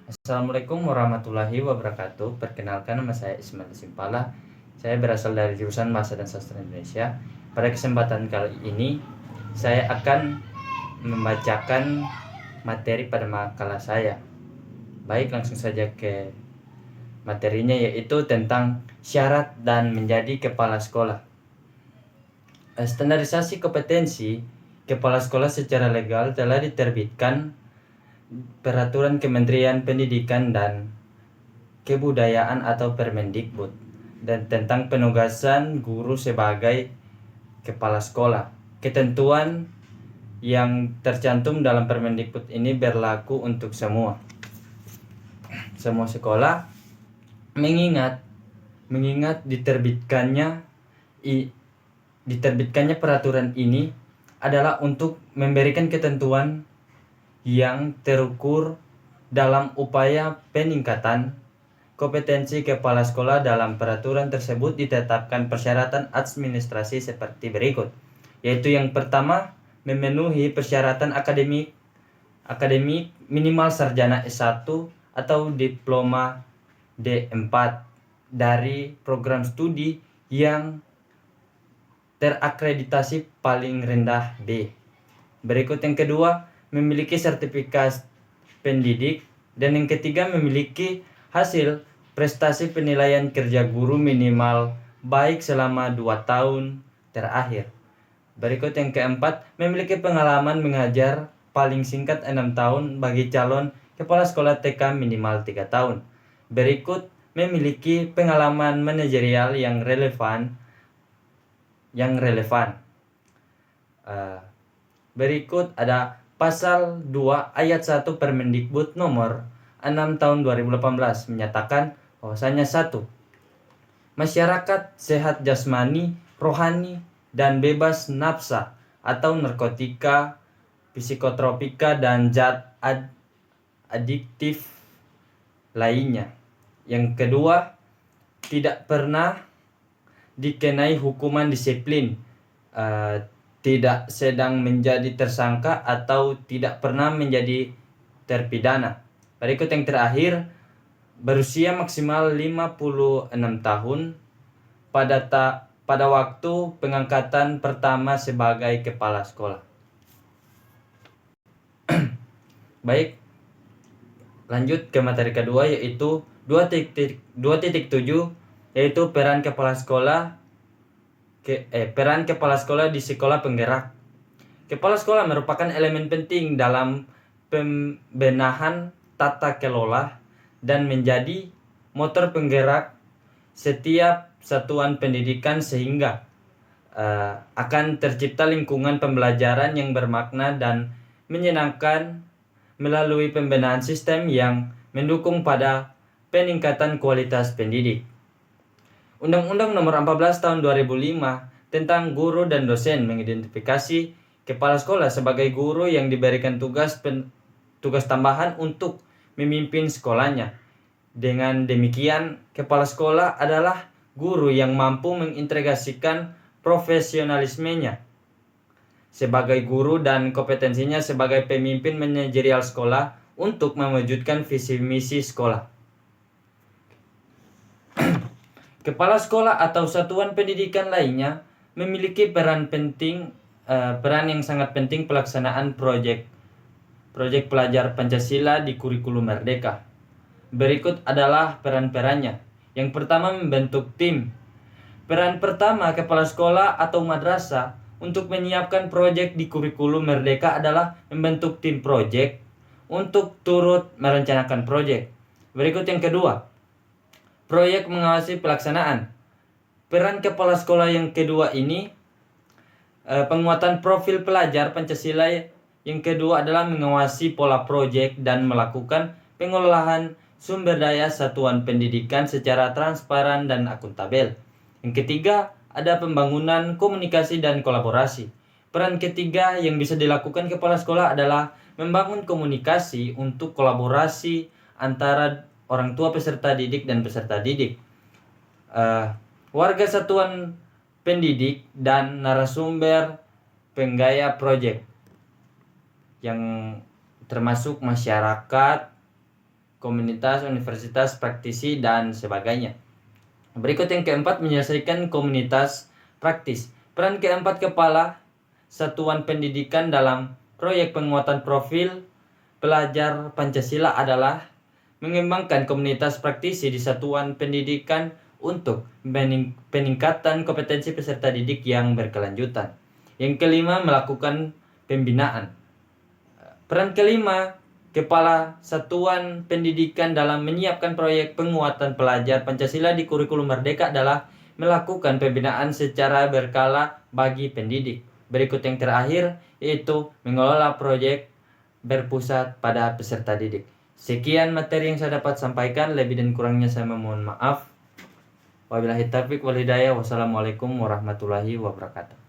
Assalamualaikum warahmatullahi wabarakatuh. Perkenalkan, nama saya Ismail Simpala. Saya berasal dari jurusan Bahasa dan Sastra Indonesia. Pada kesempatan kali ini, saya akan membacakan materi pada makalah saya. Baik, langsung saja ke materinya, yaitu tentang syarat dan menjadi kepala sekolah. Standarisasi kompetensi kepala sekolah secara legal telah diterbitkan Peraturan Kementerian Pendidikan dan Kebudayaan atau Permendikbud dan tentang penugasan guru sebagai kepala sekolah. Ketentuan yang tercantum dalam Permendikbud ini berlaku untuk semua sekolah, mengingat diterbitkannya peraturan ini adalah untuk memberikan ketentuan yang terukur dalam upaya peningkatan kompetensi kepala sekolah. Dalam peraturan tersebut ditetapkan persyaratan administrasi seperti berikut, yaitu yang pertama, memenuhi persyaratan akademik minimal sarjana S1 atau diploma D4 dari program studi yang terakreditasi paling rendah B. Berikut yang kedua, memiliki sertifikat pendidik, dan yang ketiga, memiliki hasil prestasi penilaian kerja guru minimal baik selama 2 tahun terakhir. Berikut yang keempat, memiliki pengalaman mengajar paling singkat 6 tahun bagi calon kepala sekolah TK minimal 3 tahun. Berikut, memiliki pengalaman manajerial yang relevan. Berikut ada Pasal 2 Ayat 1 Permendikbud nomor 6 tahun 2018 menyatakan bahwasanya 1. Masyarakat sehat jasmani, rohani, dan bebas nafsa atau narkotika, psikotropika, dan zat adiktif lainnya. Yang kedua, tidak pernah dikenai hukuman disiplin, tidak sedang menjadi tersangka, atau tidak pernah menjadi terpidana. Berikut yang terakhir, berusia maksimal 56 tahun pada waktu pengangkatan pertama sebagai kepala sekolah. Baik, lanjut ke materi kedua, yaitu 2.7, yaitu peran kepala sekolah di sekolah penggerak. Kepala sekolah merupakan elemen penting dalam pembenahan tata kelola dan menjadi motor penggerak setiap satuan pendidikan, sehingga akan tercipta lingkungan pembelajaran yang bermakna dan menyenangkan melalui pembenahan sistem yang mendukung pada peningkatan kualitas pendidik. Undang-Undang Nomor 14 Tahun 2005 tentang guru dan dosen mengidentifikasi kepala sekolah sebagai guru yang diberikan tugas tambahan untuk memimpin sekolahnya. Dengan demikian, kepala sekolah adalah guru yang mampu mengintegrasikan profesionalismenya sebagai guru dan kompetensinya sebagai pemimpin manajerial sekolah untuk mewujudkan visi misi sekolah. Kepala sekolah atau satuan pendidikan lainnya memiliki peran yang sangat penting pelaksanaan proyek pelajar Pancasila di kurikulum Merdeka. Berikut adalah peran-perannya. Yang pertama, membentuk tim. Peran pertama kepala sekolah atau madrasah untuk menyiapkan proyek di kurikulum Merdeka adalah membentuk tim proyek untuk turut merencanakan proyek. Berikut yang kedua, proyek mengawasi pelaksanaan. Peran kepala sekolah yang kedua ini penguatan profil pelajar Pancasila. Yang kedua adalah mengawasi pola proyek dan melakukan pengolahan sumber daya satuan pendidikan secara transparan dan akuntabel. Yang ketiga, ada pembangunan komunikasi dan kolaborasi. Peran ketiga yang bisa dilakukan kepala sekolah adalah membangun komunikasi untuk kolaborasi antara orang tua peserta didik dan peserta didik, warga satuan pendidik, dan narasumber penggaya proyek yang termasuk masyarakat, komunitas, universitas, praktisi, dan sebagainya. Berikut yang keempat, menyelesaikan komunitas praktis. Peran keempat kepala satuan pendidikan dalam proyek penguatan profil pelajar Pancasila adalah mengembangkan komunitas praktisi di satuan pendidikan untuk peningkatan kompetensi peserta didik yang berkelanjutan. Yang kelima, melakukan pembinaan. Peran kelima, kepala satuan pendidikan dalam menyiapkan proyek penguatan pelajar Pancasila di kurikulum Merdeka adalah melakukan pembinaan secara berkala bagi pendidik. Berikut yang terakhir, yaitu mengelola proyek berpusat pada peserta didik. Sekian materi yang saya dapat sampaikan, lebih dan kurangnya saya memohon maaf. Wabillahi taufiq wal hidayah. Wassalamualaikum warahmatullahi wabarakatuh.